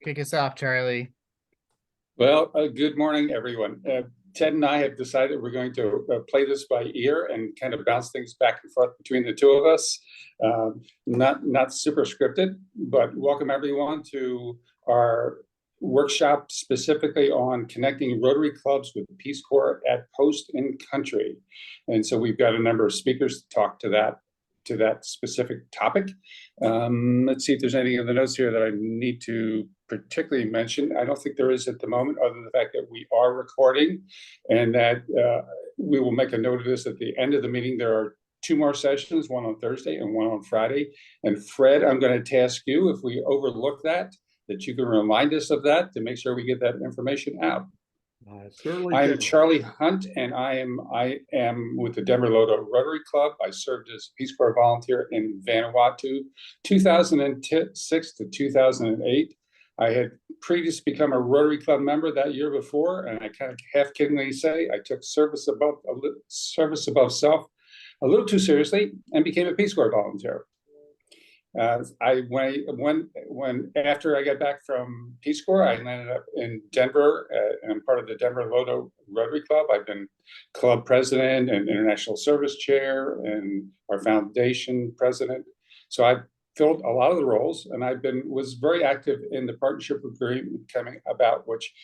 Kick us off, Charlie. Well, good morning, everyone. Ted and I have decided we're going to play this by ear and kind of bounce things back and forth between the two of us. Not super scripted, but welcome everyone to our workshop specifically on connecting Rotary clubs with Peace Corps at post in country. And so we've got a number of speakers to talk to that specific topic. Let's see if there's anything in the notes here that I need to particularly mention. I don't think there is at the moment, other than the fact that we are recording, and that we will make a note of this at the end of the meeting. There are two more sessions, one on Thursday and one on Friday. And Fred, I'm going to task you, if we overlook that you can remind us of that to make sure we get that information out. I'm Charlie Hunt, and I am with the Denver Lodo Rotary Club. I served as Peace Corps volunteer in Vanuatu, 2006 to 2008. I had previously become a Rotary Club member that year before, and I kind of half-kiddingly say I took service above self a little too seriously and became a Peace Corps volunteer. When after I got back from Peace Corps, I landed up in Denver, and I'm part of the Denver Lodo Rotary Club. I've been club president and international service chair and our foundation president. So I've filled a lot of the roles, and was very active in the partnership agreement coming about, which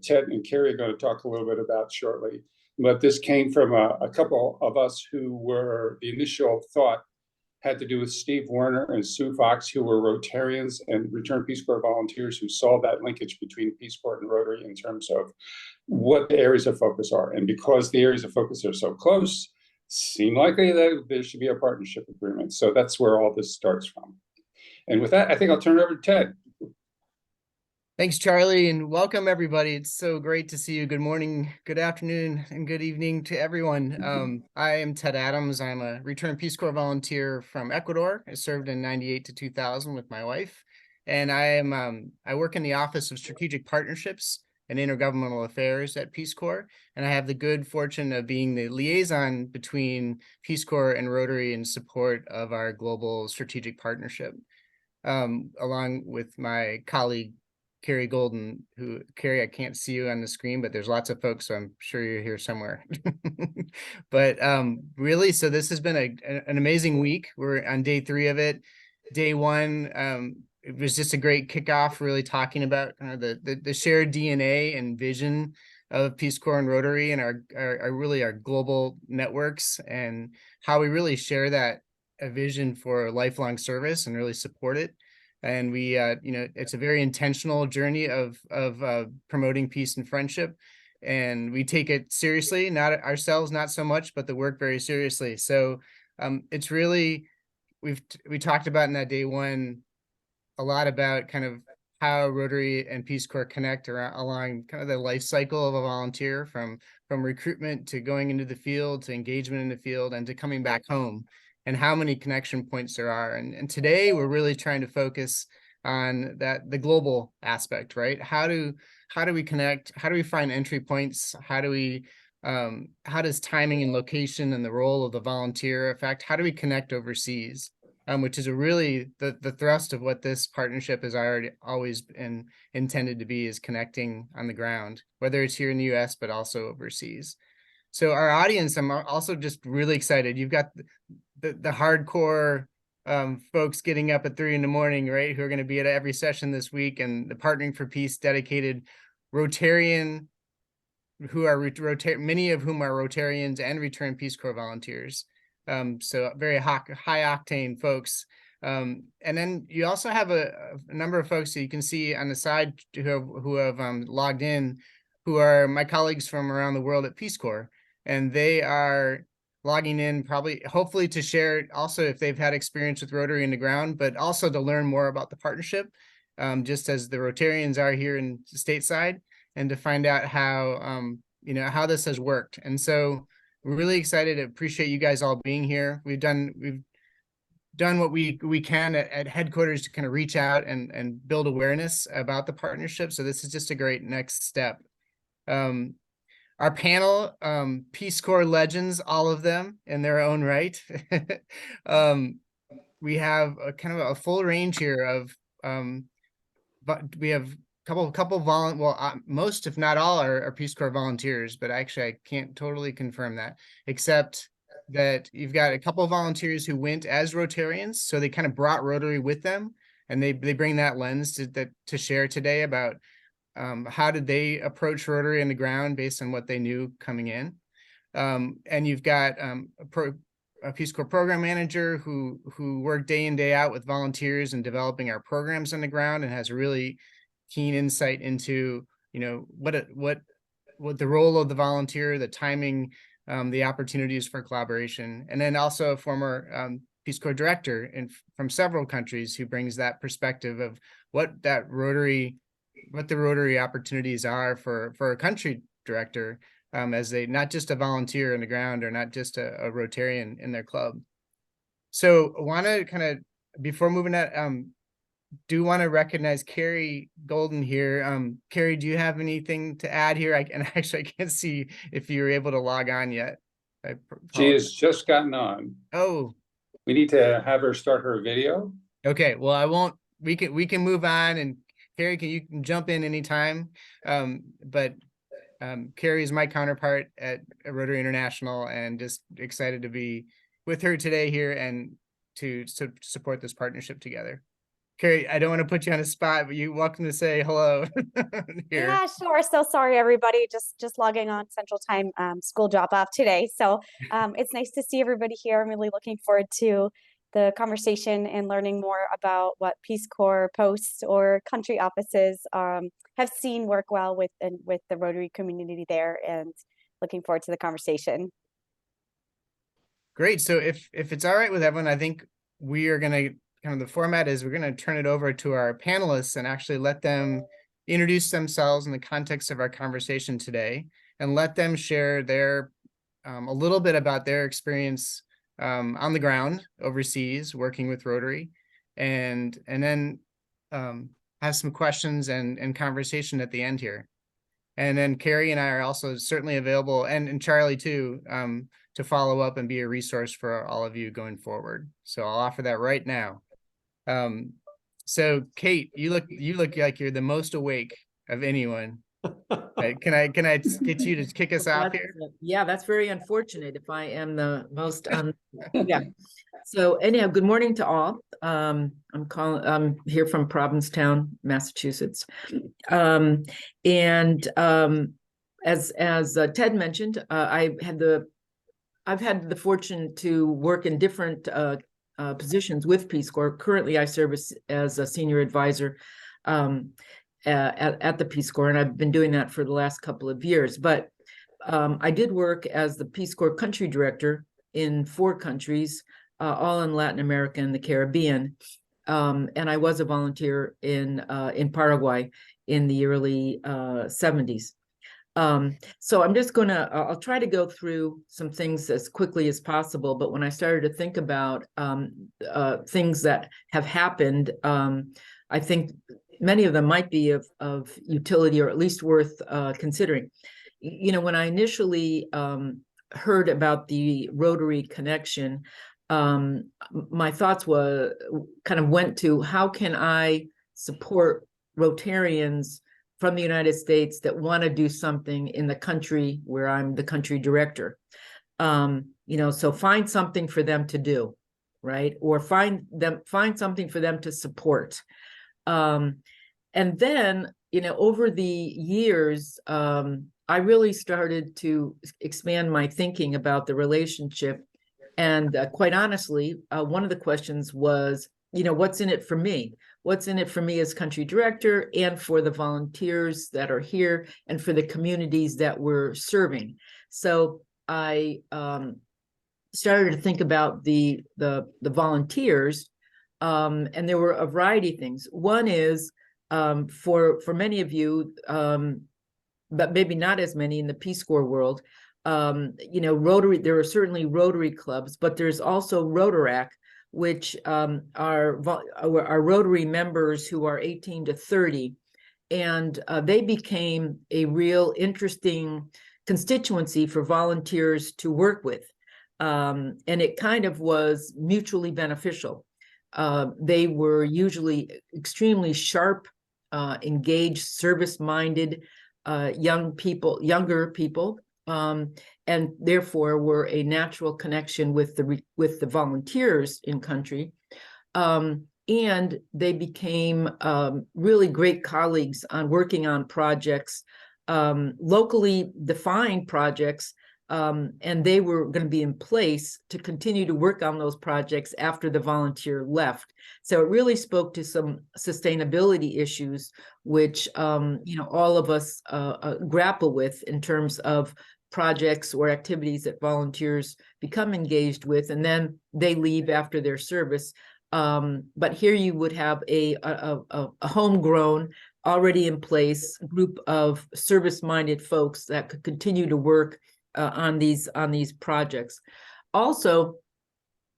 Ted and Carrie are going to talk a little bit about shortly. But this came from a couple of us who were the initial thought had to do with Steve Werner and Sue Fox, who were Rotarians and returned Peace Corps volunteers who saw that linkage between Peace Corps and Rotary in terms of what the areas of focus are. And because the areas of focus are so close, seemed likely that there should be a partnership agreement. So that's where all this starts from. And with that, I think I'll turn it over to Ted. Thanks, Charlie, and welcome everybody. It's so great to see you. Good morning, good afternoon, and good evening to everyone. I am Ted Adams. I'm a returned Peace Corps volunteer from Ecuador. I served in 98 to 2000 with my wife, and I work in the Office of Strategic Partnerships and Intergovernmental Affairs at Peace Corps, and I have the good fortune of being the liaison between Peace Corps and Rotary in support of our global strategic partnership, along with my colleague Carrie Golden, Carrie, I can't see you on the screen, but there's lots of folks, so I'm sure you're here somewhere. But really, so this has been an amazing week. We're on day 3 of it. Day 1, it was just a great kickoff, really talking about kind of the shared DNA and vision of Peace Corps and Rotary and our global networks, and how we really share that vision for lifelong service and really support it. And we, it's a very intentional journey of promoting peace and friendship, and we take it seriously, not ourselves, not so much, but the work very seriously. So it's really, we talked about in that day 1 a lot about kind of how Rotary and Peace Corps connect along kind of the life cycle of a volunteer, from recruitment to going into the field to engagement in the field and to coming back home, and how many connection points there are. And today we're really trying to focus on the global aspect, right? How do we connect? How do we find entry points? How does timing and location and the role of the volunteer affect? How do we connect overseas? Which is really the thrust of what this partnership has always been intended to be, is connecting on the ground, whether it's here in the US, but also overseas. So our audience, I'm also just really excited. You've got the hardcore folks getting up at 3 in the morning, right? Who are going to be at every session this week, and the Partnering for Peace dedicated Rotarian, who are many of whom are Rotarians and returned Peace Corps volunteers. So very high octane folks. And then you also have a number of folks that you can see on the side who have logged in, who are my colleagues from around the world at Peace Corps. And they are logging in hopefully to share also if they've had experience with Rotary in the ground, but also to learn more about the partnership, just as the Rotarians are here in stateside, and to find out how, how this has worked. And so we're really excited to appreciate you guys all being here. We've done what we can at headquarters to kind of reach out and build awareness about the partnership. So this is just a great next step. Our panel, Peace Corps legends, all of them in their own right. We have a kind of a full range here of we have most if not all are Peace Corps volunteers, but actually I can't totally confirm that, except that you've got a couple of volunteers who went as Rotarians, so they kind of brought Rotary with them, and they bring that lens to share today about how did they approach Rotary on the ground based on what they knew coming in. And you've got a Peace Corps program manager who worked day in, day out with volunteers and developing our programs on the ground, and has a really keen insight into, what the role of the volunteer, the timing, the opportunities for collaboration. And then also a former Peace Corps director from several countries who brings that perspective of what the Rotary opportunities are for a country director, as they not just a volunteer on the ground or not just a Rotarian in their club. So I want to kind of, before moving that, do want to recognize Carrie Golden here. Carrie, do you have anything to add here? I can't see if you were able to log on yet. She has just gotten on. Oh, we need to have her start her video. Okay, well, I won't. We can move on, and Carrie, you can jump in anytime. But Carrie is my counterpart at Rotary International, and just excited to be with her today here and to support this partnership together. Carrie, I don't want to put you on a spot, but you're welcome to say hello here. Yeah, sure. So sorry, everybody. Just logging on Central Time, school drop off today. So it's nice to see everybody here. I'm really looking forward to the conversation and learning more about what Peace Corps posts or country offices have seen work well with the Rotary community there, and looking forward to the conversation. Great. So if it's all right with everyone, I think we are going to the format is we're going to turn it over to our panelists and actually let them introduce themselves in the context of our conversation today, and let them share their a little bit about their experience on the ground overseas working with Rotary, and then have some questions and conversation at the end here. And then Carrie and I are also certainly available, and Charlie too, to follow up and be a resource for all of you going forward. So I'll offer that right now. So Kate, you look like you're the most awake of anyone. Can I get you to kick us off here? Yeah, that's very unfortunate if I am the most yeah. So anyhow, good morning to all. I'm here from Provincetown, Massachusetts. As Ted mentioned, I've had the fortune to work in different positions with Peace Corps. Currently, I serve as a senior advisor at the Peace Corps, and I've been doing that for the last couple of years. But I did work as the Peace Corps country director in 4 countries, all in Latin America and the Caribbean. And I was a volunteer in Paraguay in the early 70s. So I'm just I'll try to go through some things as quickly as possible. But when I started to think about things that have happened, I think many of them might be of utility, or at least worth considering. When I initially heard about the Rotary connection, my thoughts went to how can I support Rotarians from the United States that want to do something in the country where I'm the country director. So find something for them to do, right? Or find something for them to support. And then, over the years, I really started to expand my thinking about the relationship. And quite honestly, one of the questions was, what's in it for me? What's in it for me as country director, and for the volunteers that are here, and for the communities that we're serving? So I started to think about the volunteers, and there were a variety of things. One is for many of you, but maybe not as many in the Peace Corps world, Rotary. There are certainly Rotary clubs, but there's also Rotaract, which are Rotary members who are 18 to 30. And they became a real interesting constituency for volunteers to work with. And it kind of was mutually beneficial. They were usually extremely sharp engaged, service-minded younger people, and therefore were a natural connection with the volunteers in country. And they became really great colleagues on working on projects, locally defined projects, and they were going to be in place to continue to work on those projects after the volunteer left. So it really spoke to some sustainability issues, which all of us grapple with in terms of projects or activities that volunteers become engaged with, and then they leave after their service. But here you would have a homegrown, already in place group of service-minded folks that could continue to work on these projects. Also,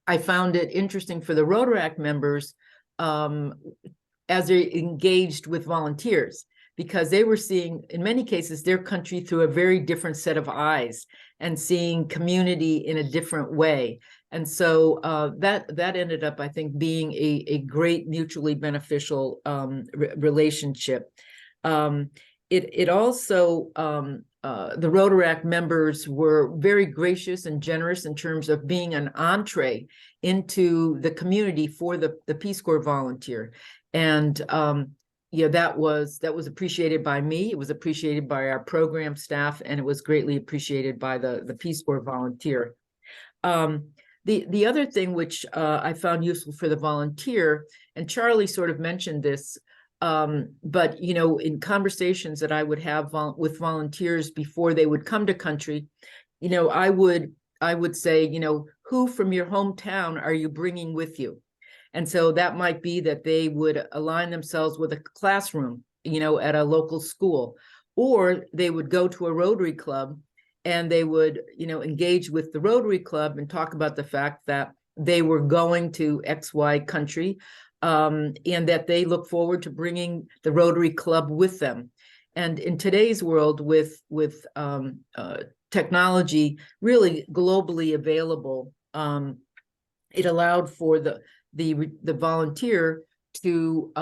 I found it interesting for the Rotaract members as they engaged with volunteers, because they were seeing, in many cases, their country through a very different set of eyes and seeing community in a different way. And so that ended up, I think, being a great mutually beneficial relationship. It also, the Rotaract members were very gracious and generous in terms of being an entree into the community for the Peace Corps volunteer. And that was appreciated by me. It was appreciated by our program staff, and it was greatly appreciated by the Peace Corps volunteer. The other thing which I found useful for the volunteer, and Charlie sort of mentioned this, but in conversations that I would have with volunteers before they would come to country, I would say, who from your hometown are you bringing with you? And so that might be that they would align themselves with a classroom, at a local school, or they would go to a Rotary club and they would, engage with the Rotary club and talk about the fact that they were going to XY country, and that they look forward to bringing the Rotary club with them. And in today's world, with technology really globally available, it allowed for the volunteer to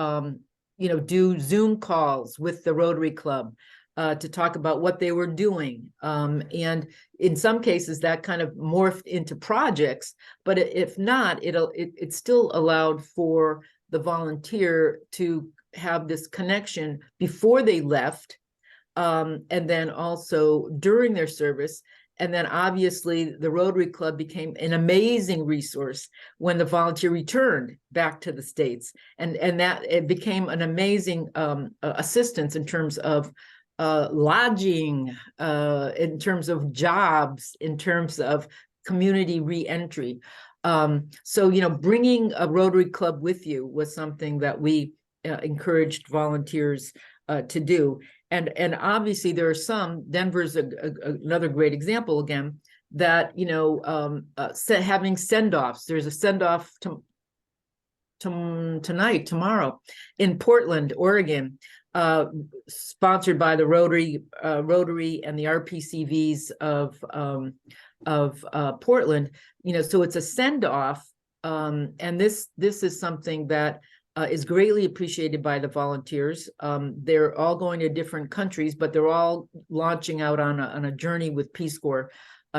do Zoom calls with the Rotary Club to talk about what they were doing, and in some cases that kind of morphed into projects. But if not, it still allowed for the volunteer to have this connection before they left, and then also during their service. And then obviously the Rotary Club became an amazing resource when the volunteer returned back to the States. And that it became an amazing assistance in terms of lodging, in terms of jobs, in terms of community reentry. So, bringing a Rotary Club with you was something that we encouraged volunteers to do. And obviously there are some, Denver's another great example again, that, having send-offs. There's a send-off tomorrow in Portland, Oregon, sponsored by the Rotary and the RPCVs of Portland. So it's a send-off, and this is something that is greatly appreciated by the volunteers. They're all going to different countries, but they're all launching out on a journey with Peace Corps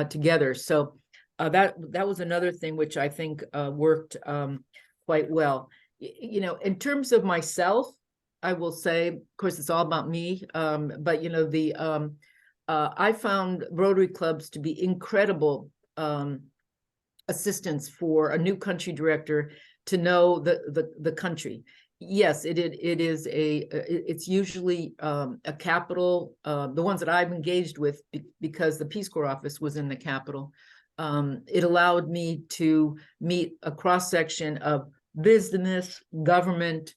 together. So that was another thing which I think worked quite well. In terms of myself, I will say, of course, it's all about me, but I found Rotary clubs to be incredible assistance for a new country director to know the country. Yes, it's usually a capital. The ones that I've engaged with, because the Peace Corps office was in the capital, it allowed me to meet a cross-section of business, government,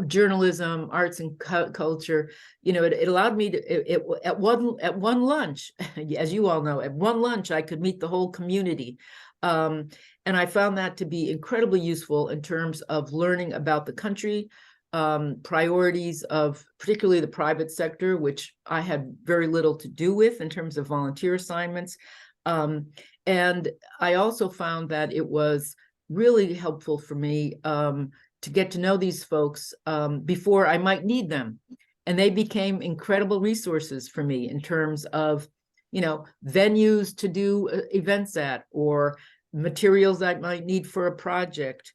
journalism, arts and culture. It allowed me to, at one lunch, as you all know, at one lunch, I could meet the whole community. And I found that to be incredibly useful in terms of learning about the country, priorities of particularly the private sector, which I had very little to do with in terms of volunteer assignments. And I also found that it was really helpful for me to get to know these folks before I might need them. And they became incredible resources for me in terms of, venues to do events at, or materials I might need for a project,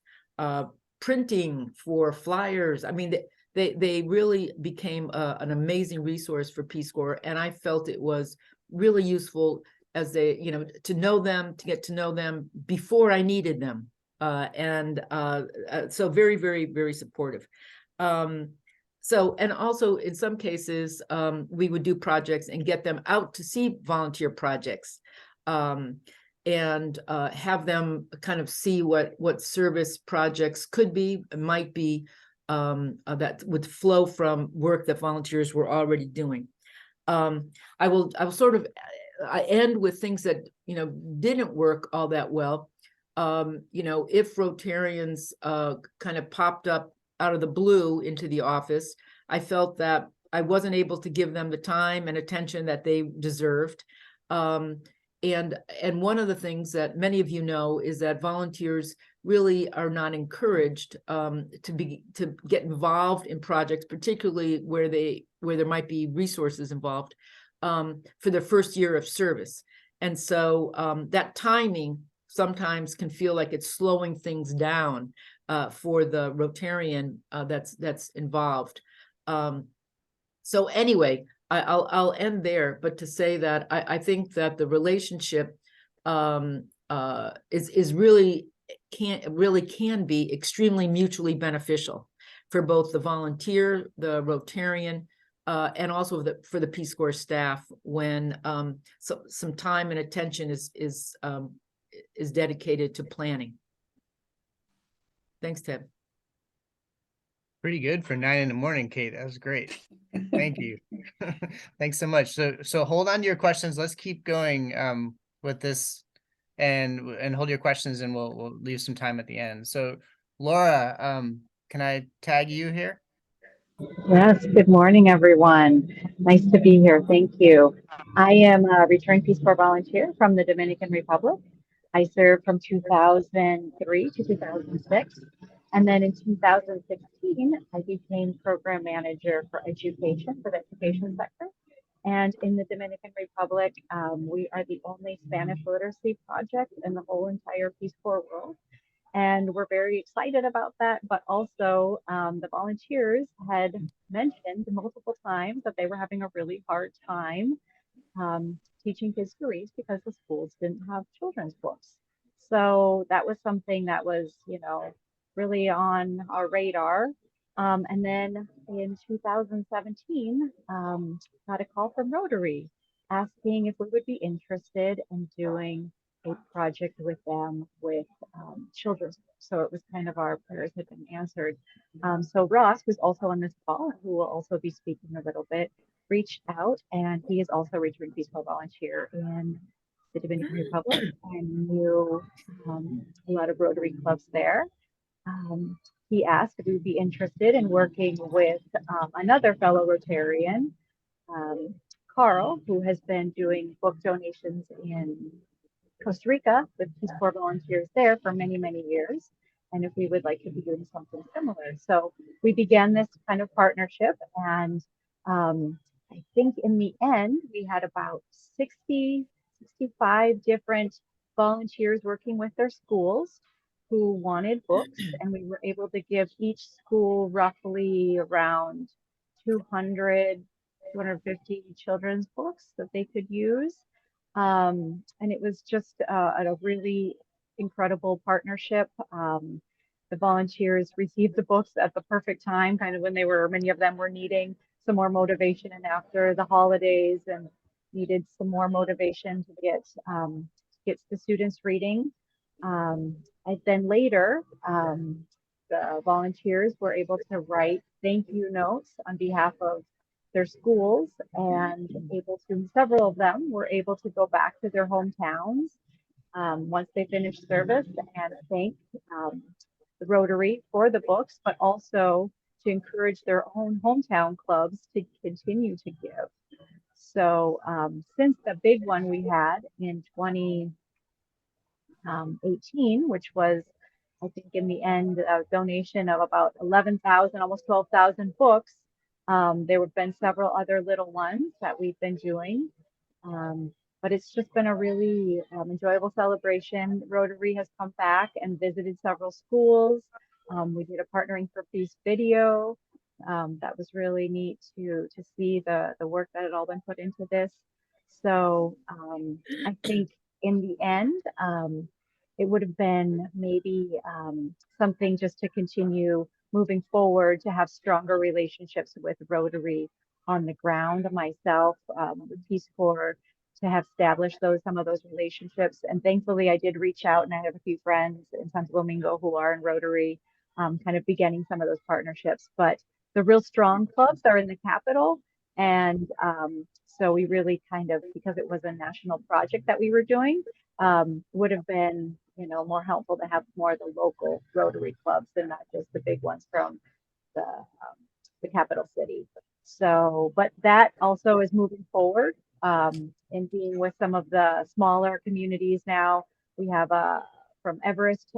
printing for flyers. I mean, they really became an amazing resource for Peace Corps, and I felt it was really useful as they, to know them, to get to know them before I needed them. So very, very, very supportive. So, and also in some cases, we would do projects and get them out to see volunteer projects, and have them kind of see what service projects could be, might be, that would flow from work that volunteers were already doing. I will sort of, I end with things that, didn't work all that well. If Rotarians kind of popped up out of the blue into the office, I felt that I wasn't able to give them the time and attention that they deserved. And one of the things that many of you know is that volunteers really are not encouraged to get involved in projects, particularly where there might be resources involved, for their first year of service. And so that timing sometimes can feel like it's slowing things down for the Rotarian that's involved. So anyway, I'll end there, but to say that I think that the relationship is really can be extremely mutually beneficial for both the volunteer, the Rotarian, and also for the Peace Corps staff when some time and attention is dedicated to planning. Thanks, Ted. Pretty good for 9 a.m, Kate. That was great. Thank you. Thanks so much. So hold on to your questions. Let's keep going with this, and hold your questions, and we'll leave some time at the end. So Laura, can I tag you here? Yes, good morning, everyone. Nice to be here. Thank you. I am a returning Peace Corps volunteer from the Dominican Republic. I served from 2003 to 2006. And then in 2016, I became program manager for education for the education sector. And in the Dominican Republic, we are the only Spanish literacy project in the whole entire Peace Corps world. And we're very excited about that. But also, the volunteers had mentioned multiple times that they were having a really hard time teaching kids to read because the schools didn't have children's books. So that was something that was, really on our radar. And then in 2017, got a call from Rotary asking if we would be interested in doing a project with them with children's books. So it was kind of our prayers had been answered. So Ross, who's also on this call, who will also be speaking a little bit, reached out, and he is also a returning Peace Corps volunteer in the Dominican Republic and knew a lot of Rotary clubs there. He asked if we would be interested in working with another fellow Rotarian, Carl, who has been doing book donations in Costa Rica with Peace Corps volunteers there for many, many years. And if we would like to be doing something similar. So we began this kind of partnership. And I think in the end, we had about 60, 65 different volunteers working with their schools who wanted books. And we were able to give each school roughly around 200, 250 children's books that they could use. And it was just a really incredible partnership. The volunteers received the books at the perfect time, kind of when many of them were needing some more motivation and after the holidays and needed some more motivation to get the students reading. And then later, the volunteers were able to write thank you notes on behalf of their schools, and several of them were able to go back to their hometowns once they finished service and thank the Rotary for the books, but also to encourage their own hometown clubs to continue to give. So since the big one we had in 2018, which was I think in the end, a donation of about 11,000, almost 12,000 books. There have been several other little ones that we've been doing. But it's just been a really enjoyable celebration. Rotary has come back and visited several schools. We did a Partnering for Peace video. That was really neat to see the work that had all been put into this. So I think in the end, it would have been maybe something just to continue moving forward, to have stronger relationships with Rotary on the ground, myself, with Peace Corps, to have established some of those relationships. And thankfully, I did reach out, and I have a few friends in Santo Domingo who are in Rotary, kind of beginning some of those partnerships. But the real strong clubs are in the capital. And so we really kind of, because it was a national project that we were doing, would have been, more helpful to have more of the local Rotary clubs and not just the big ones from the capital city. So, but that also is moving forward, in being with some of the smaller communities now. We have from Everest,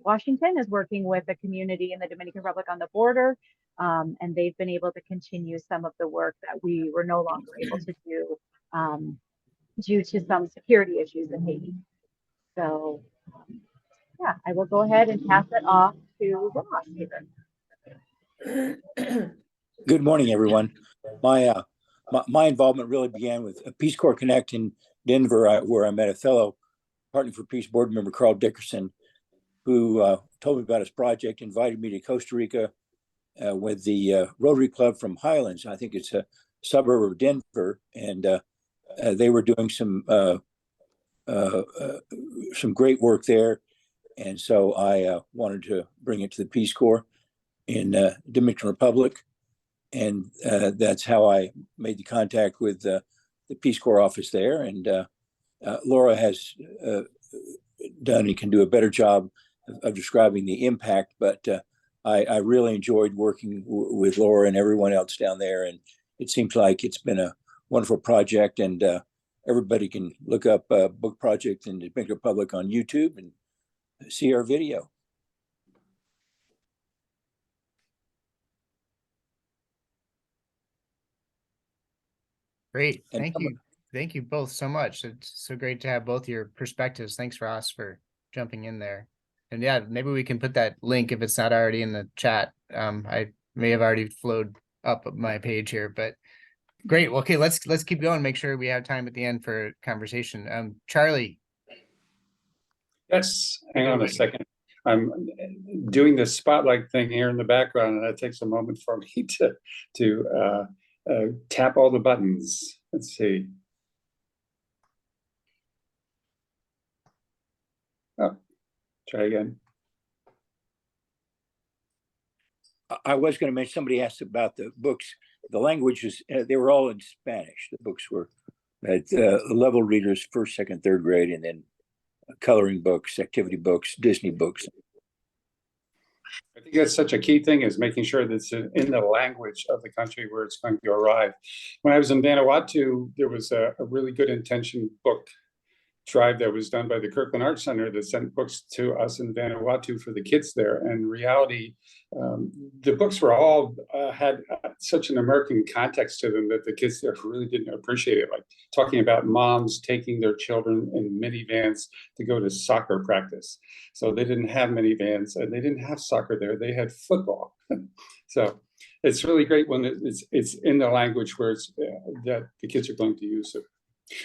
Washington is working with a community in the Dominican Republic on the border. And they've been able to continue some of the work that we were no longer able to do due to some security issues in Haiti. So, yeah, I will go ahead and pass it off to Ross here. Good morning, everyone. My involvement really began with Peace Corps Connect in Denver, where I met a fellow Partnering for Peace board member, Carl Dickerson, who told me about his project, invited me to Costa Rica with the Rotary Club from Highlands. I think it's a suburb of Denver, and they were doing some great work there. And so I wanted to bring it to the Peace Corps in Dominican Republic. And that's how I made the contact with the Peace Corps office there. And Laura has done and can do a better job of describing the impact. But I really enjoyed working with Laura and everyone else down there. And it seems like it's been a wonderful project. And everybody can look up Book Project in the Dominican Republic on YouTube and see our video. Great. Thank you. Thank you both so much. It's so great to have both your perspectives. Thanks, Ross, for jumping in there. And yeah, maybe we can put that link if it's not already in the chat. I may have already flowed up my page here, but great. Well, okay, let's keep going. Make sure we have time at the end for conversation. Charlie. Yes, hang on a second. I'm doing this spotlight thing here in the background, and that takes a moment for me to tap all the buttons. Let's see. Oh, try again. I was going to mention, somebody asked about the books. The languages, they were all in Spanish. The books were at level readers, first, second, third grade, and then coloring books, activity books, Disney books. I think that's such a key thing, is making sure that it's in the language of the country where it's going to arrive. When I was in Vanuatu, there was a really good intention book drive that was done by the Kirkland Art Center that sent books to us in Vanuatu for the kids there. And in reality, the books were all had such an American context to them that the kids there really didn't appreciate it. Like talking about moms taking their children in minivans to go to soccer practice. So they didn't have minivans and they didn't have soccer there. They had football. So it's really great when it's in the language where it's that the kids are going to use it.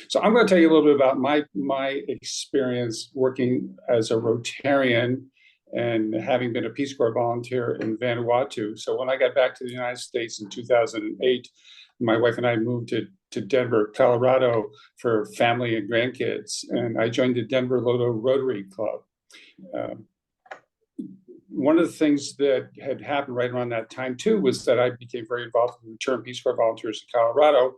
So I'm going to tell you a little bit about my experience working as a Rotarian and having been a Peace Corps volunteer in Vanuatu. So when I got back to the United States in 2008, my wife and I moved to Denver, Colorado for family and grandkids. And I joined the Denver Lodo Rotary Club. One of the things that had happened right around that time too was that I became very involved in Return Peace Corps volunteers in Colorado.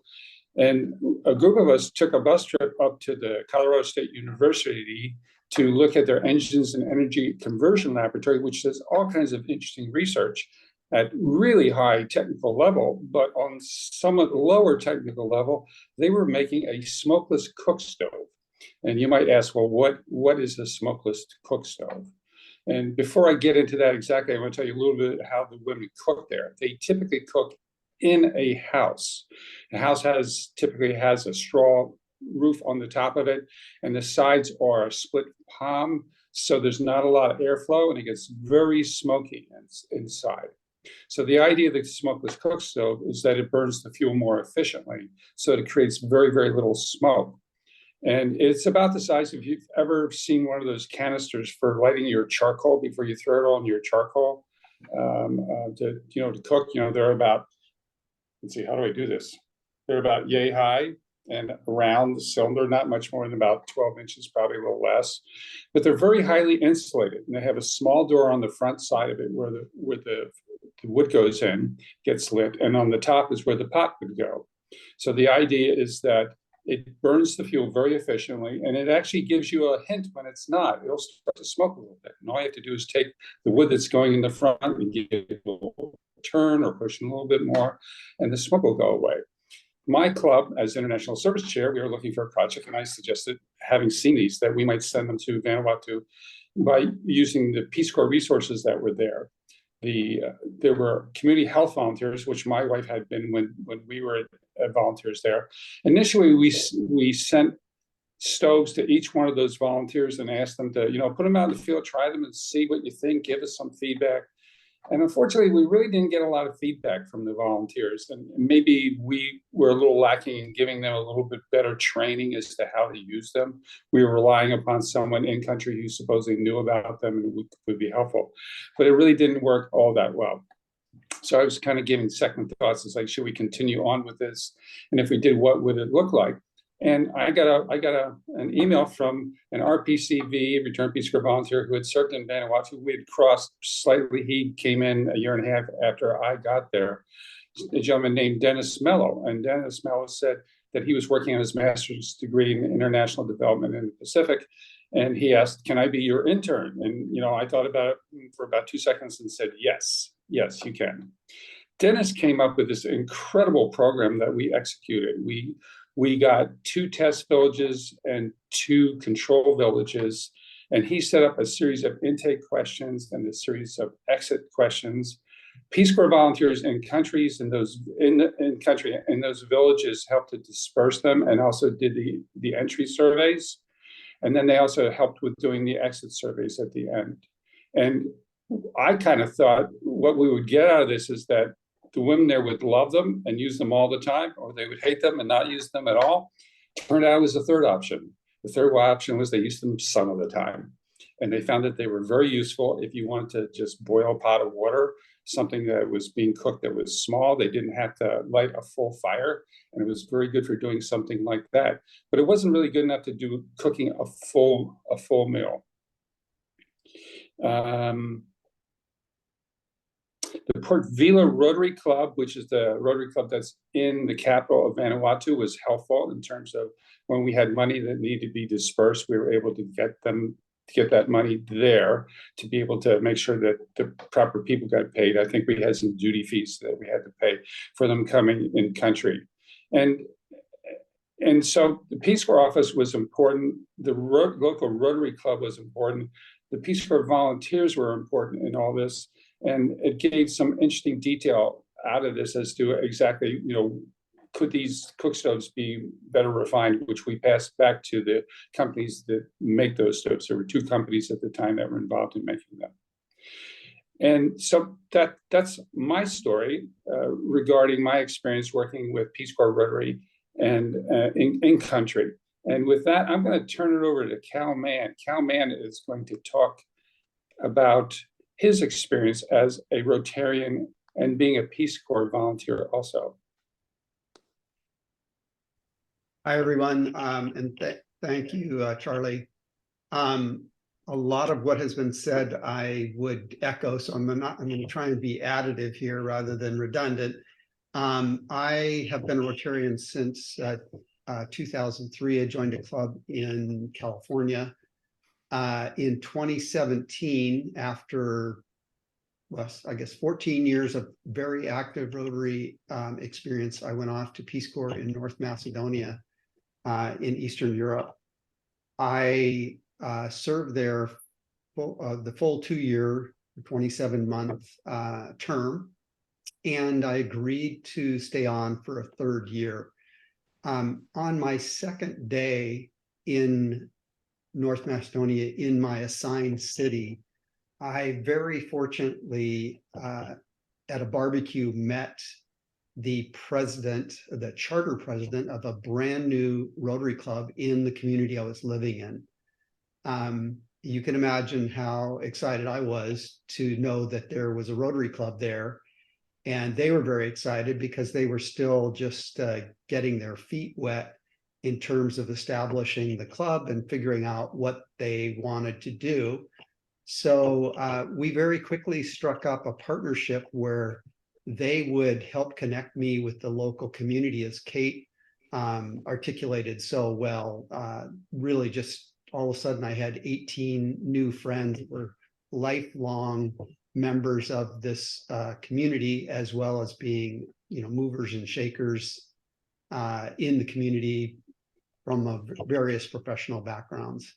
And a group of us took a bus trip up to the Colorado State University to look at their engines and energy conversion laboratory, which does all kinds of interesting research at really high technical level, but on somewhat lower technical level, they were making a smokeless cook stove. And you might ask, well, what is a smokeless cook stove? And before I get into that exactly, I want to tell you a little bit how the women cook there. They typically cook in a house. The house typically has a straw roof on the top of it, and the sides are a split palm, so there's not a lot of airflow, and it gets very smoky inside. So the idea of the smokeless cook stove is that it burns the fuel more efficiently, so it creates very, very little smoke. And it's about the size, if you've ever seen one of those canisters for lighting your charcoal before you throw it on your charcoal to cook, they're about, let's see, how do I do this? They're about yay high and around the cylinder, not much more than about 12 inches, probably a little less. But they're very highly insulated, and they have a small door on the front side of it where the wood goes in, gets lit, and on the top is where the pot would go. So the idea is that it burns the fuel very efficiently, and it actually gives you a hint when it's not. It'll start to smoke a little bit. And all you have to do is take the wood that's going in the front and give it a little turn or push it a little bit more, and the smoke will go away. My club, as International Service Chair, we were looking for a project, and I suggested, having seen these, that we might send them to Vanuatu by using the Peace Corps resources that were there. There were community health volunteers, which my wife had been when we were volunteers there. Initially, we sent stoves to each one of those volunteers and asked them to, put them out in the field, try them and see what you think, give us some feedback. And unfortunately, we really didn't get a lot of feedback from the volunteers. And maybe we were a little lacking in giving them a little bit better training as to how to use them. We were relying upon someone in country who supposedly knew about them and would be helpful. But it really didn't work all that well. So I was kind of giving second thoughts. It's like, should we continue on with this? And if we did, what would it look like? And I got an email from an RPCV, Return Peace Corps volunteer, who had served in Vanuatu. We had crossed slightly. He came in a year and a half after I got there. A gentleman named Dennis Mello. And Dennis Mello said that he was working on his master's degree in international development in the Pacific. And he asked, can I be your intern? And, I thought about it for about 2 seconds and said, yes, you can. Dennis came up with this incredible program that we executed. We got 2 test villages and 2 control villages, and he set up a series of intake questions and a series of exit questions. Peace Corps volunteers in countries in those villages helped to disperse them and also did the entry surveys. And then they also helped with doing the exit surveys at the end. And I kind of thought what we would get out of this is that the women there would love them and use them all the time, or they would hate them and not use them at all. Turned out it was the third option. The third option was they used them some of the time. And they found that they were very useful if you wanted to just boil a pot of water, something that was being cooked that was small. They didn't have to light a full fire, and it was very good for doing something like that. But it wasn't really good enough to do cooking a full meal. The Port Vila Rotary Club, which is the Rotary Club that's in the capital of Vanuatu, was helpful in terms of when we had money that needed to be dispersed, we were able to get that money there to be able to make sure that the proper people got paid. I think we had some duty fees that we had to pay for them coming in country. And so the Peace Corps office was important. The local Rotary Club was important. The Peace Corps volunteers were important in all this. And it gave some interesting detail out of this as to exactly, could these cook stoves be better refined, which we passed back to the companies that make those stoves. There were 2 companies at the time that were involved in making them. And so that's my story regarding my experience working with Peace Corps Rotary and in country. And with that, I'm going to turn it over to Cal Mann. Cal Mann is going to talk about his experience as a Rotarian and being a Peace Corps volunteer also. Hi, everyone, and thank you, Charlie. A lot of what has been said, I would echo, so I'm going to try and be additive here rather than redundant. I have been a Rotarian since 2003. I joined a club in California. In 2017, after, well, I guess 14 years of very active Rotary experience, I went off to Peace Corps in North Macedonia in Eastern Europe. I served there the full 2-year, 27-month term, and I agreed to stay on for a third year. On my second day in North Macedonia, in my assigned city, I very fortunately at a barbecue met the charter president of a brand new Rotary Club in the community I was living in. You can imagine how excited I was to know that there was a Rotary Club there. And they were very excited because they were still just getting their feet wet in terms of establishing the club and figuring out what they wanted to do. So we very quickly struck up a partnership where they would help connect me with the local community, as Kate articulated so well. Really just all of a sudden I had 18 new friends that were lifelong members of this community, as well as being, movers and shakers in the community from various professional backgrounds.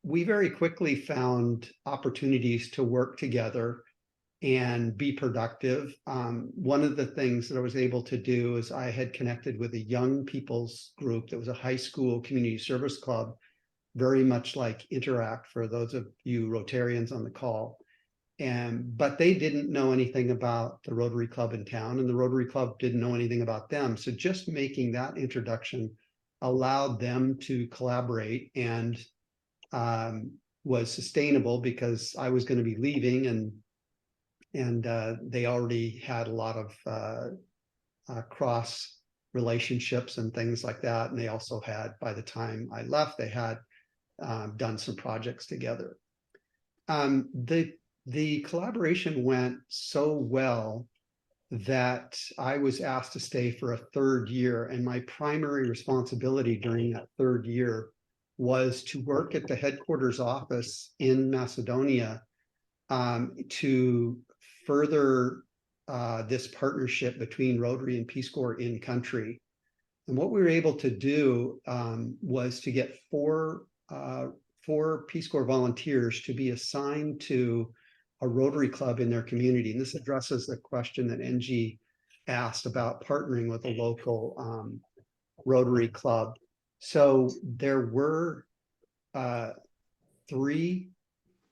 We very quickly found opportunities to work together and be productive. One of the things that I was able to do is I had connected with a young people's group that was a high school community service club, very much like Interact for those of you Rotarians on the call. But they didn't know anything about the Rotary Club in town, and the Rotary Club didn't know anything about them. So just making that introduction allowed them to collaborate, and was sustainable because I was going to be leaving, and they already had a lot of cross relationships and things like that. And they also had, by the time I left, they had done some projects together. The collaboration went so well that I was asked to stay for a third year, and my primary responsibility during that third year was to work at the headquarters office in Macedonia to further this partnership between Rotary and Peace Corps in country. And what we were able to do was to get four Peace Corps volunteers to be assigned to a Rotary Club in their community. And this addresses the question that NG asked about partnering with a local Rotary Club. So there were 3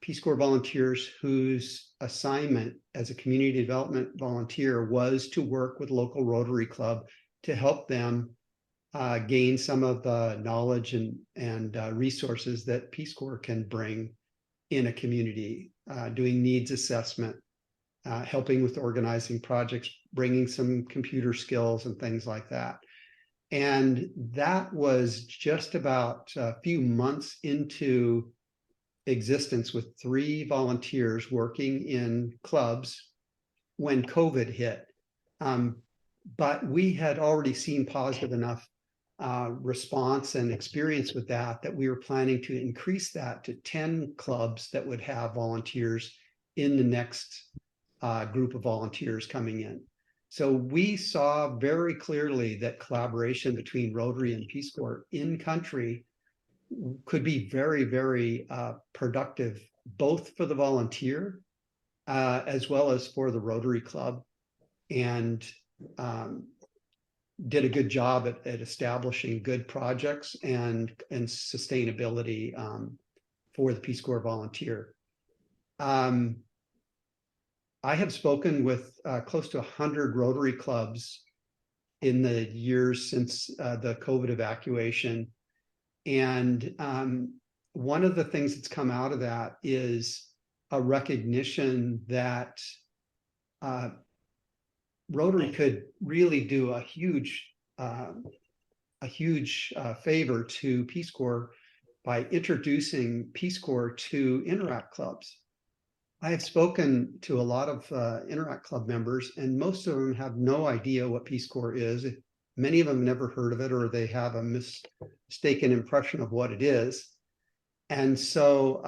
Peace Corps volunteers whose assignment as a community development volunteer was to work with local Rotary Club to help them gain some of the knowledge and resources that Peace Corps can bring in a community, doing needs assessment, helping with organizing projects, bringing some computer skills and things like that. And that was just about a few months into existence with 3 volunteers working in clubs when COVID hit. But we had already seen positive enough response and experience with that we were planning to increase that to 10 clubs that would have volunteers in the next group of volunteers coming in. So we saw very clearly that collaboration between Rotary and Peace Corps in country could be very, very productive, both for the volunteer as well as for the Rotary Club, and did a good job at establishing good projects and sustainability for the Peace Corps volunteer. I have spoken with close to 100 Rotary clubs in the years since the COVID evacuation. And one of the things that's come out of that is a recognition that Rotary could really do a huge favor to Peace Corps by introducing Peace Corps to Interact clubs. I have spoken to a lot of Interact club members, and most of them have no idea what Peace Corps is. Many of them never heard of it, or they have a mistaken impression of what it is. And so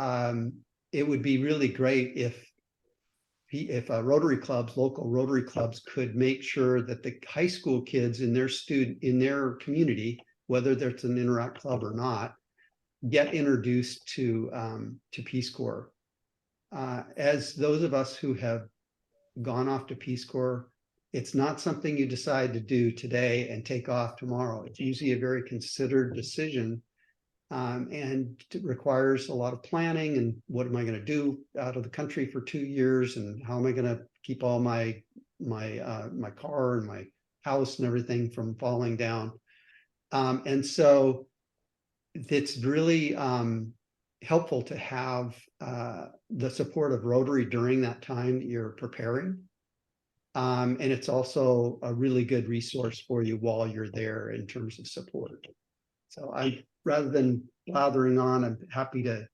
it would be really great if Rotary clubs, local Rotary clubs, could make sure that the high school kids in their community, whether there's an Interact club or not, get introduced to Peace Corps. As those of us who have gone off to Peace Corps, it's not something you decide to do today and take off tomorrow. It's usually a very considered decision, and it requires a lot of planning. And what am I going to do out of the country for 2 years? And how am I going to keep all my car and my house and everything from falling down? And so it's really helpful to have the support of Rotary during that time that you're preparing. And it's also a really good resource for you while you're there in terms of support. So rather than blathering on, I'm happy to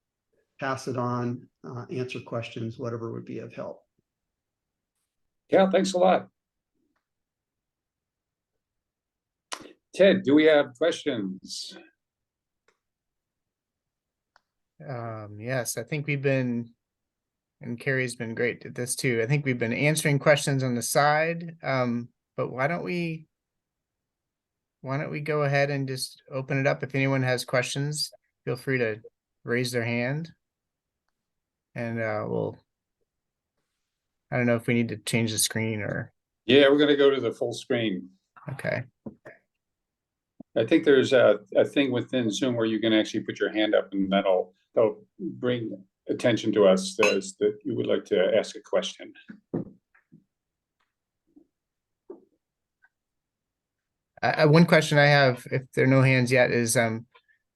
pass it on, answer questions, whatever would be of help. Yeah, thanks a lot. Ted, do we have questions? Yes, I think we've been, and Carrie's been great at this too. I think we've been answering questions on the side. But why don't we go ahead and just open it up? If anyone has questions, feel free to raise their hand. And I don't know if we need to change the screen or. Yeah, we're going to go to the full screen. Okay. I think there's a thing within Zoom where you can actually put your hand up, and that'll bring attention to us that you would like to ask a question. One question I have, if there are no hands yet, is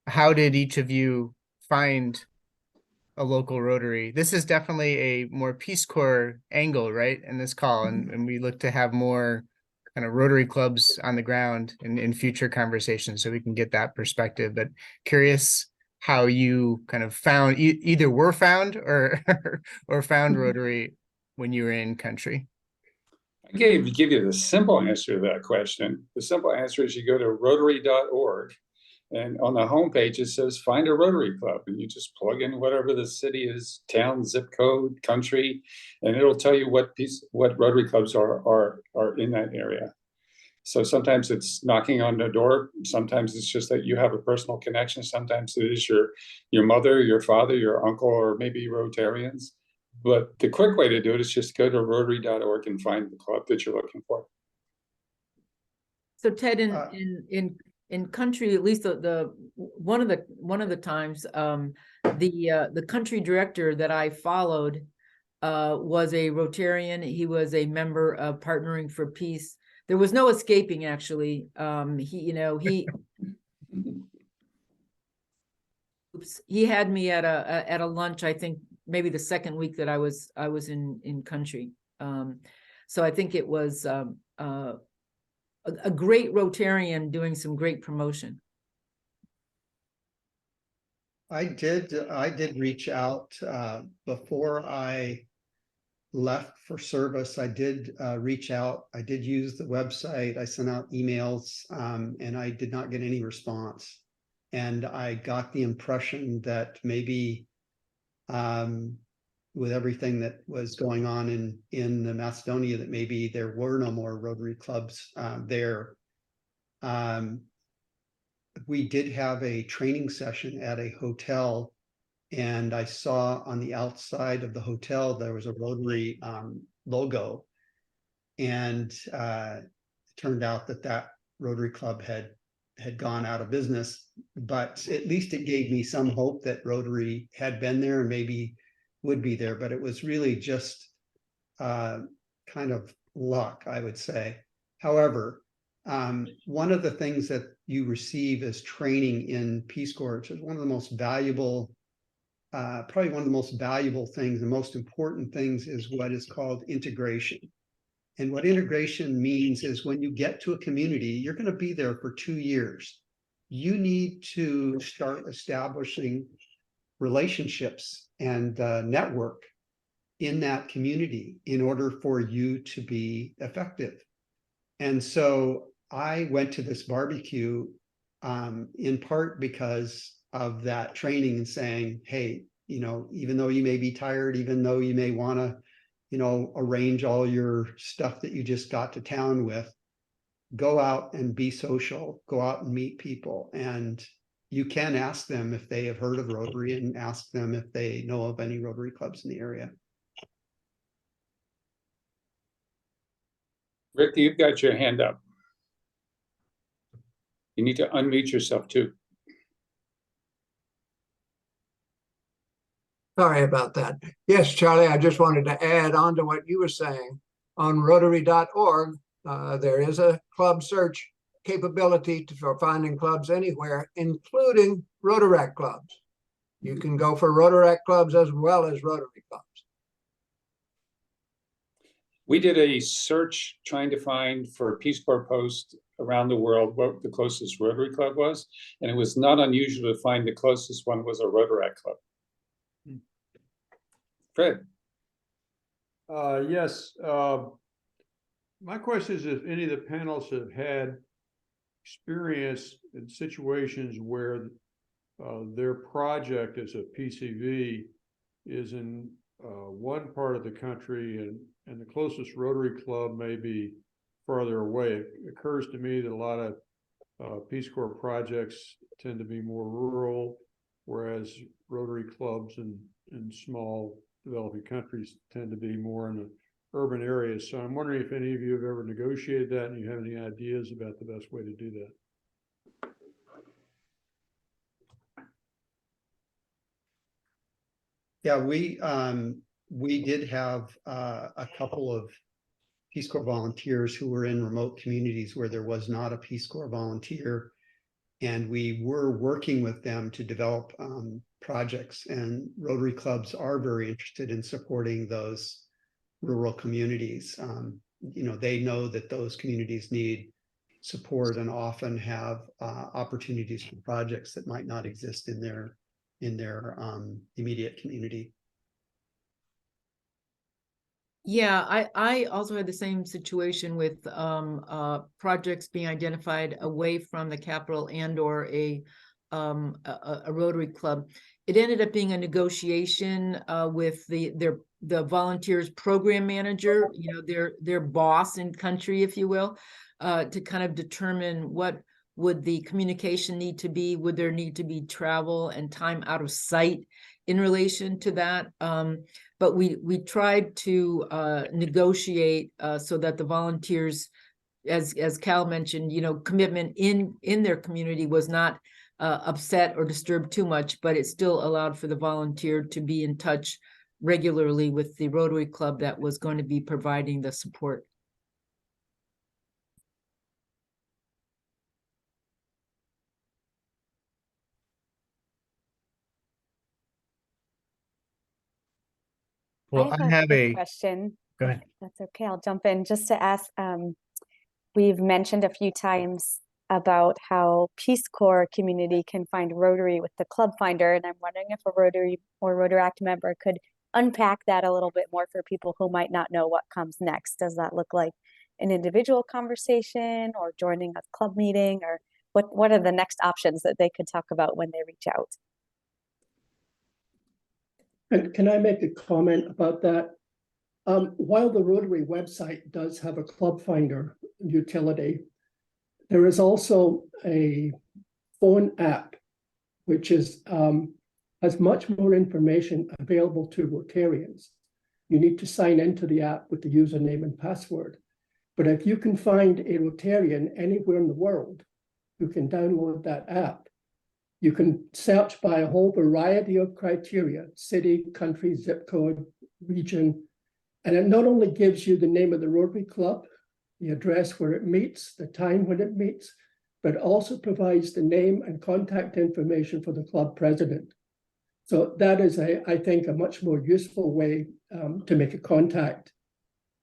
how did each of you find a local Rotary? This is definitely a more Peace Corps angle, right, in this call, and we look to have more kind of Rotary clubs on the ground in future conversations, so we can get that perspective. But curious how you kind of found either were found or or found Rotary when you were in country. I give you the simple answer to that question. The simple answer is you go to Rotary.org, and on the homepage it says find a Rotary club, and you just plug in whatever the city is, town, zip code, country, and it'll tell you what Rotary clubs are in that area. So sometimes it's knocking on the door. Sometimes it's just that you have a personal connection. Sometimes it is your mother, your father, your uncle, or maybe Rotarians. But the quick way to do it is just go to Rotary.org and find the club that you're looking for. So Ted, in country, at least the one of the times, the country director that I followed was a Rotarian. He was a member of Partnering for Peace. There was no escaping, actually. He had me at a lunch, I think maybe the second week that I was in country. So I think it was a great Rotarian doing some great promotion. I did reach out before I left for service. I did reach out. I did use the website. I sent out emails, and I did not get any response. And I got the impression that maybe with everything that was going on in the Macedonia, that maybe there were no more Rotary clubs there. We did have a training session at a hotel, and I saw on the outside of the hotel there was a Rotary logo, and it turned out that Rotary club had gone out of business. But at least it gave me some hope that Rotary had been there and maybe would be there. But it was really just kind of luck, I would say. However, one of the things that you receive as training in Peace Corps, which is one of the most valuable, probably one of the most valuable things, the most important things, is what is called integration. And what integration means is when you get to a community, you're going to be there for 2 years. You need to start establishing relationships and network in that community in order for you to be effective. And so I went to this barbecue in part because of that training, and saying, hey, even though you may be tired, even though you may want to, arrange all your stuff that you just got to town with, go out and be social, go out and meet people. And you can ask them if they have heard of Rotary and ask them if they know of any Rotary clubs in the area. Rick, you've got your hand up. You need to unmute yourself too. Sorry about that. Yes, Charlie, I just wanted to add on to what you were saying. On Rotary.org, there is a club search capability for finding clubs anywhere, including Rotaract clubs. You can go for Rotaract clubs as well as Rotary clubs. We did a search trying to find for Peace Corps posts around the world what the closest Rotary club was, and it was not unusual to find the closest one was a Rotaract club. Fred. Yes. My question is if any of the panelists have had experience in situations where their project as a PCV is in one part of the country and the closest Rotary club may be farther away. It occurs to me that a lot of Peace Corps projects tend to be more rural, whereas Rotary clubs in small developing countries tend to be more in the urban areas. So I'm wondering if any of you have ever negotiated that and you have any ideas about the best way to do that. Yeah, we did have a couple of Peace Corps volunteers who were in remote communities where there was not a Peace Corps volunteer. And we were working with them to develop projects, and Rotary clubs are very interested in supporting those rural communities. You know, they know that those communities need support and often have opportunities for projects that might not exist in their immediate community. Yeah, I also had the same situation with projects being identified away from the capital and or a Rotary club. It ended up being a negotiation with the volunteers program manager, you know, their boss in country, if you will, to kind of determine what would the communication need to be, would there need to be travel and time out of sight in relation to that. But we tried to negotiate so that the volunteers, as Cal mentioned, you know, commitment in their community was not upset or disturbed too much, but it still allowed for the volunteer to be in touch regularly with the Rotary Club that was going to be providing the support. Well, I have quick a question. Go ahead. That's okay. I'll jump in just to ask. We've mentioned a few times about how Peace Corps community can find Rotary with the Club Finder, and I'm wondering if a Rotary or Rotaract member could unpack that a little bit more for people who might not know what comes next. Does that look like an individual conversation or joining a club meeting, or what are the next options that they could talk about when they reach out? And can I make a comment about that? While the Rotary website does have a Club Finder utility, there is also a phone app which has much more information available to Rotarians. You need to sign into the app with the username and password. But if you can find a Rotarian anywhere in the world who can download that app, you can search by a whole variety of criteria: city, country, zip code, region. And it not only gives you the name of the Rotary Club, the address where it meets, the time when it meets, but also provides the name and contact information for the club president. So that is, I think, a much more useful way to make a contact,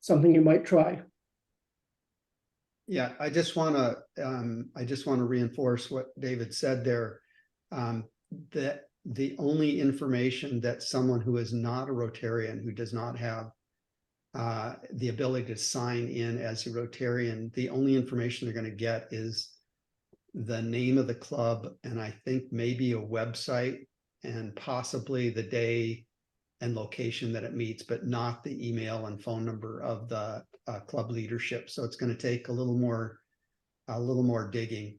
something you might try. Yeah, I just want to reinforce what David said there. That the only information that someone who is not a Rotarian, who does not have the ability to sign in as a Rotarian, the only information they're going to get is the name of the club, and I think maybe a website and possibly the day and location that it meets, but not the email and phone number of the club leadership. So it's going to take a little more digging.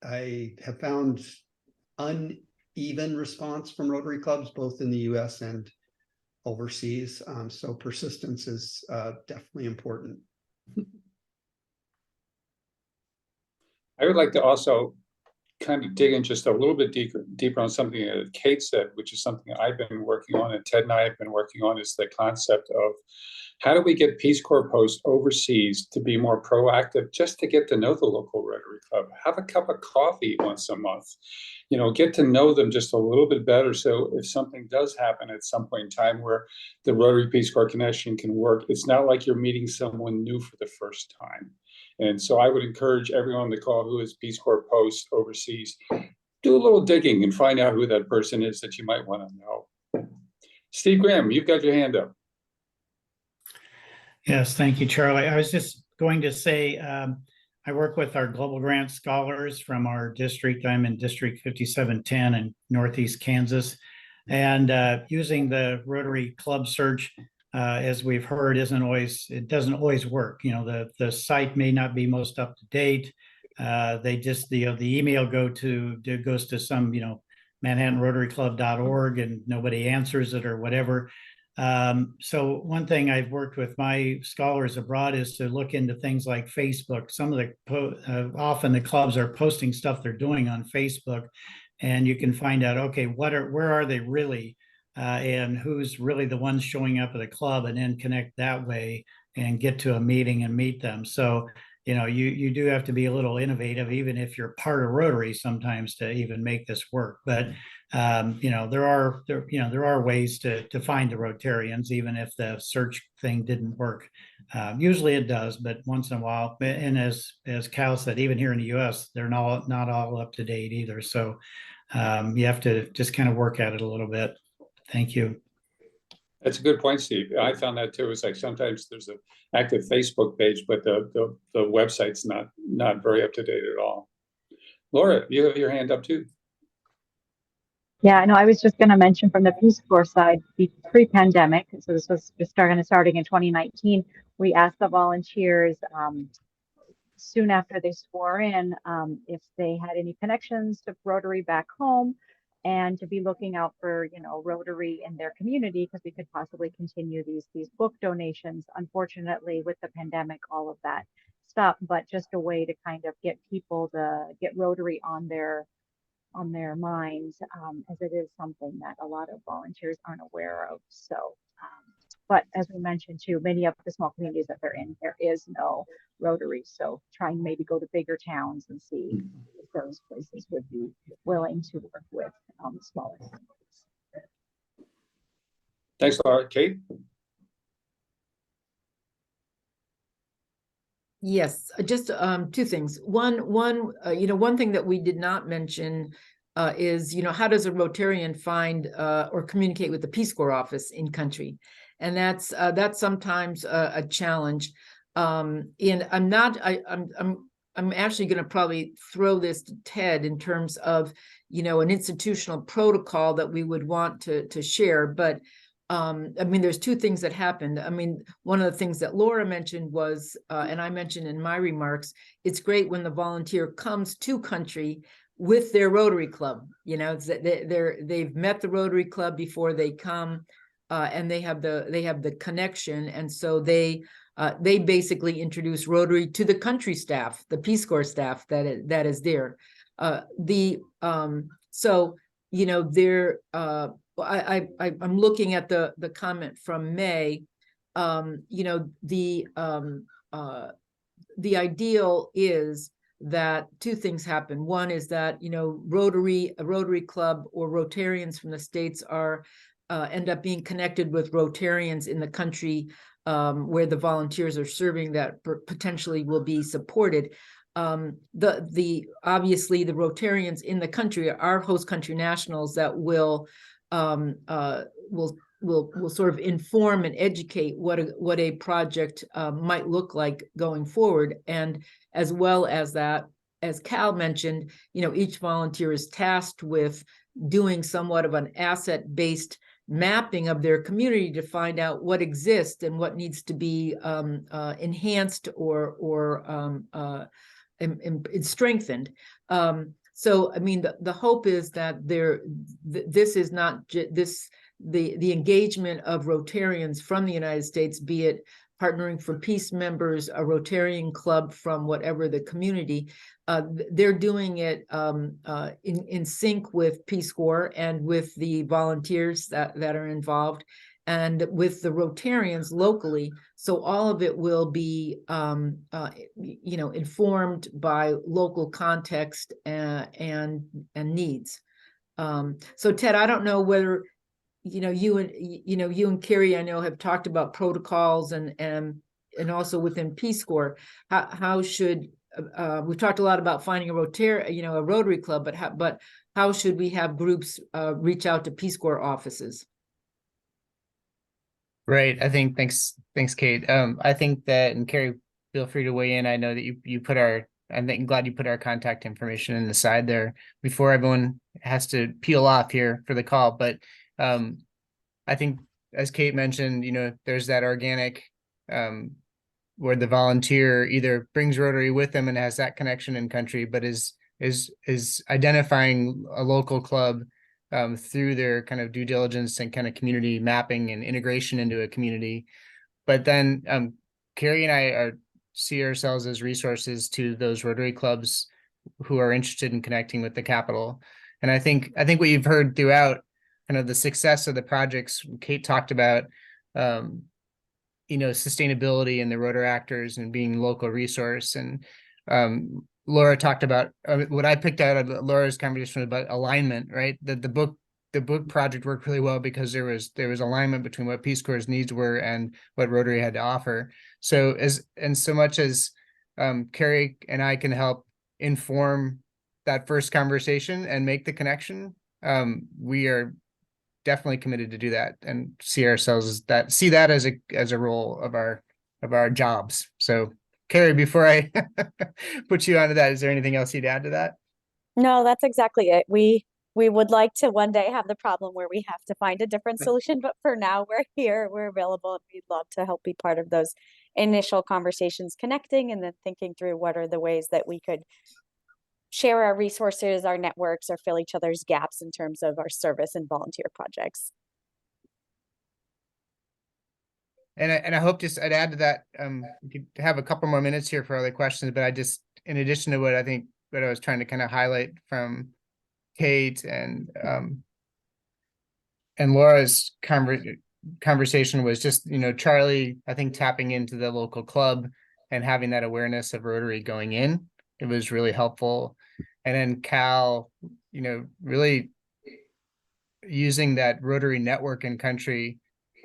I have found uneven response from Rotary clubs, both in the US and overseas. So persistence is definitely important. I would like to also kind of dig in just a little bit deeper on something that Kate said, which is something I've been working on and Ted and I have been working on, is the concept of how do we get Peace Corps posts overseas to be more proactive, just to get to know the local Rotary Club, have a cup of coffee once a month, get to know them just a little bit better. So if something does happen at some point in time where the Rotary Peace Corps connection can work, it's not like you're meeting someone new for the first time. And so I would encourage everyone on the call who is Peace Corps post overseas, do a little digging and find out who that person is that you might want to know. Steve Graham, you've got your hand up. Yes, thank you, Charlie. I was just going to say, I work with our Global Grant Scholars from our district. I'm in District 5710 in Northeast Kansas. And using the Rotary Club Search, as we've heard, it doesn't always work. The site may not be most up to date. They just, the email goes to some, ManhattanRotaryClub.org, and nobody answers it or whatever. So one thing I've worked with my scholars abroad is to look into things like Facebook. Some of the often the clubs are posting stuff they're doing on Facebook, and you can find out, okay, where are they really, and who's really the ones showing up at a club, and then connect that way and get to a meeting and meet them. So you do have to be a little innovative, even if you're part of Rotary sometimes, to even make this work. But there are ways to find the Rotarians, even if the search thing didn't work. Usually it does, but once in a while. And as Cal said, even here in the U.S., they're not all up to date either. So you have to just kind of work at it a little bit. Thank you. That's a good point, Steve. I found that too. It's like sometimes there's an active Facebook page, but the website's not very up to date at all. Laura, you have your hand up too. Yeah, no, I was just going to mention from the Peace Corps side, pre-pandemic, so this was just starting in 2019, we asked the volunteers soon after they swore in if they had any connections to Rotary back home, and to be looking out for, Rotary in their community, because we could possibly continue these book donations. Unfortunately, with the pandemic, all of that stopped, but just a way to kind of get people to get Rotary on their minds, as it is something that a lot of volunteers aren't aware of. So, but as we mentioned too, many of the small communities that they're in, there is no Rotary. So try and maybe go to bigger towns and see if those places would be willing to work with smaller communities. Thanks, Laura. Kate? Yes, just two things. One thing that we did not mention is, how does a Rotarian find or communicate with the Peace Corps office in country? And that's sometimes a challenge. And I'm actually going to probably throw this to Ted in terms of, an institutional protocol that we would want to share. But there's two things that happened. One of the things that Laura mentioned was, and I mentioned in my remarks, it's great when the volunteer comes to country with their Rotary Club. They've met the Rotary Club before they come, and they have the connection, and so they basically introduce Rotary to the country staff, the Peace Corps staff that is there. I'm looking at the comment from May. The ideal is that two things happen. One is that a Rotary Club or Rotarians from the States end up being connected with Rotarians in the country where the volunteers are serving that potentially will be supported. Obviously the Rotarians in the country are host country nationals that will sort of inform and educate what a project might look like going forward. And as well as that, as Cal mentioned, each volunteer is tasked with doing somewhat of an asset-based mapping of their community to find out what exists and what needs to be enhanced or strengthened. So, I mean, the hope is that this is not the engagement of Rotarians from the United States, be it Partnering for Peace members, a Rotarian club from whatever the community, they're doing it in sync with Peace Corps and with the volunteers that are involved, and with the Rotarians locally. So all of it will be, informed by local context and needs. So Ted, I don't know whether you and Carrie, I know, have talked about protocols and also within Peace Corps. How should we've talked a lot about finding a Rotary club, but how should we have groups reach out to Peace Corps offices? Right. I think thanks, Kate. I think that, and Carrie, feel free to weigh in. I know that you put I'm glad you put our contact information in the side there before everyone has to peel off here for the call. But I think, as Kate mentioned, there's that organic where the volunteer either brings Rotary with them and has that connection in country, but is identifying a local club through their kind of due diligence and kind of community mapping and integration into a community. But then Carrie and I see ourselves as resources to those Rotary clubs who are interested in connecting with the capital. And I think what you've heard throughout kind of the success of the projects Kate talked about, sustainability and the Rotaractors and being local resource. And Laura talked about what I picked out of Laura's conversation about alignment, right? The book project worked really well because there was alignment between what Peace Corps' needs were and what Rotary had to offer. So so much as Carrie and I can help inform that first conversation and make the connection, we are definitely committed to do that and see that as a role of our jobs. So Carrie, before I put you onto that, is there anything else you'd add to that? No, that's exactly it. We would like to one day have the problem where we have to find a different solution, but for now we're here, we're available, and we'd love to help be part of those initial conversations, connecting and then thinking through what are the ways that we could share our resources, our networks, or fill each other's gaps in terms of our service and volunteer projects. And I hope I'd add to that, we could have a couple more minutes here for other questions, but in addition to what I was trying to kind of highlight from Kate and Laura's conversation was just, Charlie, I think, tapping into the local club and having that awareness of Rotary going in. It was really helpful. And then Cal, really using that Rotary network in country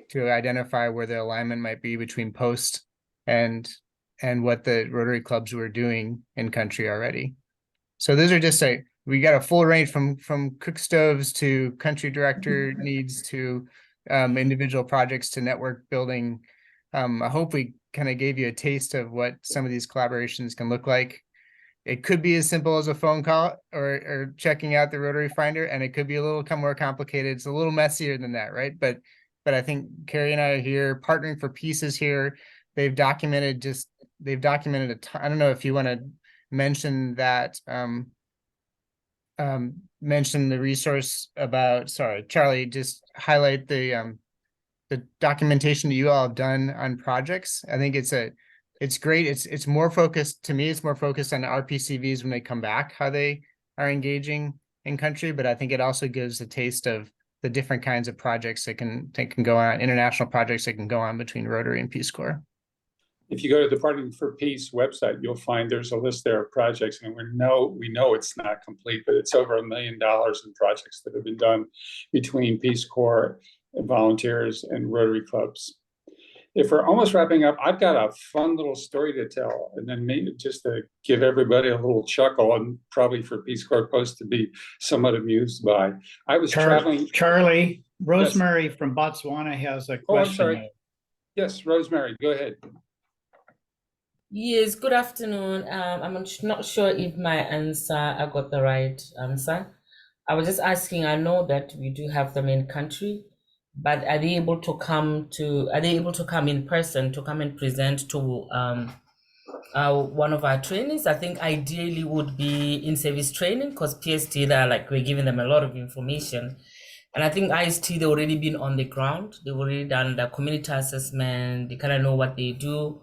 to identify where the alignment might be between post and what the Rotary clubs were doing in country already. So those are just we got a full range from cook stoves to country director needs to individual projects to network building. I hope we kind of gave you a taste of what some of these collaborations can look like. It could be as simple as a phone call or checking out the Rotary Finder, and it could be a little more complicated. It's a little messier than that, right? But I think Carrie and I are here, Partnering for Peace is here. They've documented a ton. I don't know if you want to mention that, mention the resource about, sorry, Charlie, just highlight the documentation that you all have done on projects. I think it's great. It's more focused, to me, it's more focused on our PCVs when they come back, how they are engaging in country. But I think it also gives a taste of the different kinds of projects that can go on, international projects that can go on between Rotary and Peace Corps. If you go to the Partnering for Peace website, you'll find there's a list there of projects, and we know it's not complete, but it's over $1 million in projects that have been done between Peace Corps and volunteers and Rotary clubs. If we're almost wrapping up, I've got a fun little story to tell, and then maybe just to give everybody a little chuckle, and probably for Peace Corps Post to be somewhat amused by. I was traveling. Charlie, Rosemary from Botswana has a question. Oh, I'm sorry. Yes, Rosemary, go ahead. Yes, good afternoon. I'm not sure if I got the right answer. I was just asking, I know that we do have them in country, but are they able to come in person to come and present to one of our trainees. I think ideally would be in service training, because PST, we're giving them a lot of information. And I think IST, they've already been on the ground. They've already done the community assessment. They kind of know what they do.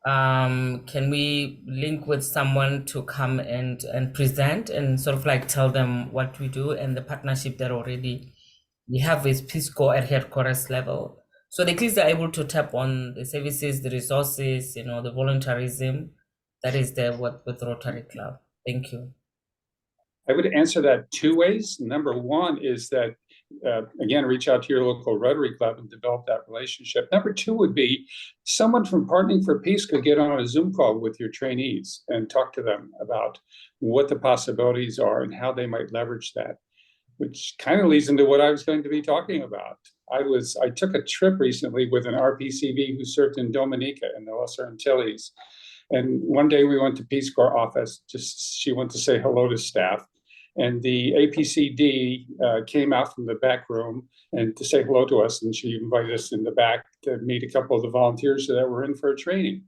Can we link with someone to come and present and sort of like tell them what we do and the partnership that already we have with Peace Corps at headquarters level? So the kids are able to tap on the services, the resources, the voluntarism that is there with Rotary Club. Thank you. I would answer that two ways. Number one is that, again, reach out to your local Rotary Club and develop that relationship. Number two would be someone from Partnering for Peace could get on a Zoom call with your trainees and talk to them about what the possibilities are and how they might leverage that, which kind of leads into what I was going to be talking about. I took a trip recently with an RPCV who served in Dominica in the Lesser Antilles. And one day we went to Peace Corps office, she went to say hello to staff. And the APCD came out from the back room and to say hello to us. And she invited us in the back to meet a couple of the volunteers that were in for a training.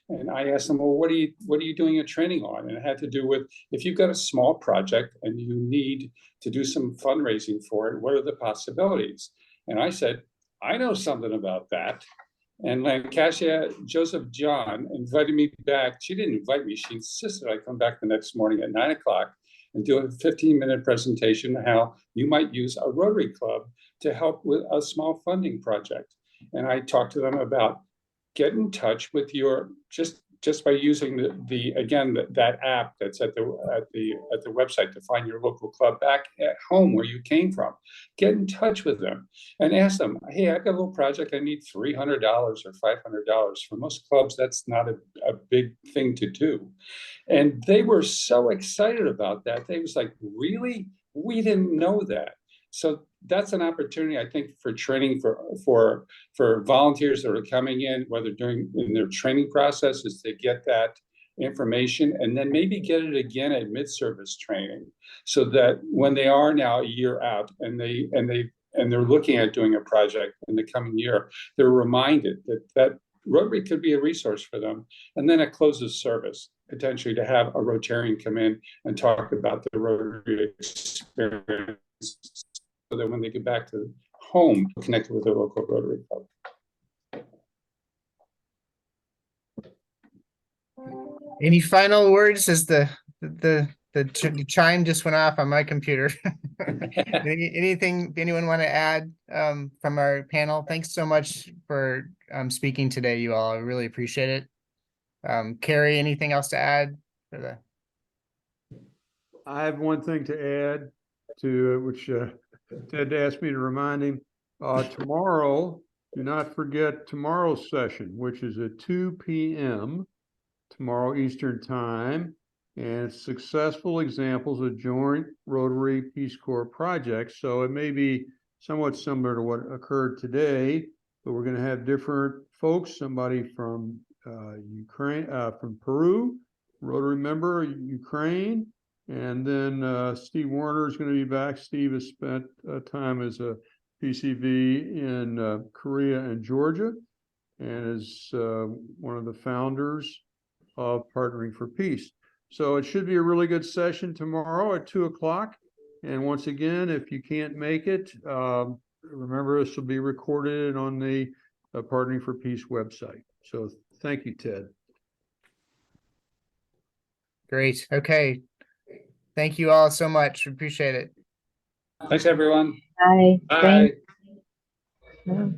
And I asked them, well, what are you doing a training on? And it had to do with, if you've got a small project and you need to do some fundraising for it, what are the possibilities? And I said, I know something about that. And Lancashire Joseph John invited me back. She didn't invite me. She insisted I come back the next morning at 9 o'clock and do a 15-minute presentation on how you might use a Rotary Club to help with a small funding project. And I talked to them about get in touch with your, just by using that app that's at the website to find your local club back at home where you came from. Get in touch with them and ask them, hey, I've got a little project. I need $300 or $500. For most clubs, that's not a big thing to do. And they were so excited about that. They was like, really? We didn't know that. So that's an opportunity, I think, for training for volunteers that are coming in, whether during in their training process, is to get that information and then maybe get it again at mid-service training, so that when they are now a year out and they're looking at doing a project in the coming year, they're reminded that Rotary could be a resource for them. And then it closes service, potentially to have a Rotarian come in and talk about the Rotary experience, so that when they get back to home, connected with their local Rotary Club. Any final words as the chime just went off on my computer? Anything anyone want to add from our panel? Thanks so much for speaking today, you all. I really appreciate it. Carrie, anything else to add for the? I have one thing to add to which Ted asked me to remind him. Tomorrow, do not forget tomorrow's session, which is at 2 p.m. tomorrow Eastern Time, and it's successful examples of joint Rotary Peace Corps projects. So it may be somewhat similar to what occurred today, but we're going to have different folks, somebody from Ukraine, from Peru, Rotary member, Ukraine, and then Steve Warner is going to be back. Steve has spent time as a PCV in Korea and Georgia, and is one of the founders of Partnering for Peace. So it should be a really good session tomorrow at 2 o'clock. And once again, if you can't make it, remember this will be recorded on the Partnering for Peace website. So thank you, Ted. Great. Okay. Thank you all so much. Appreciate it. Thanks, everyone. Bye. Bye. Thanks.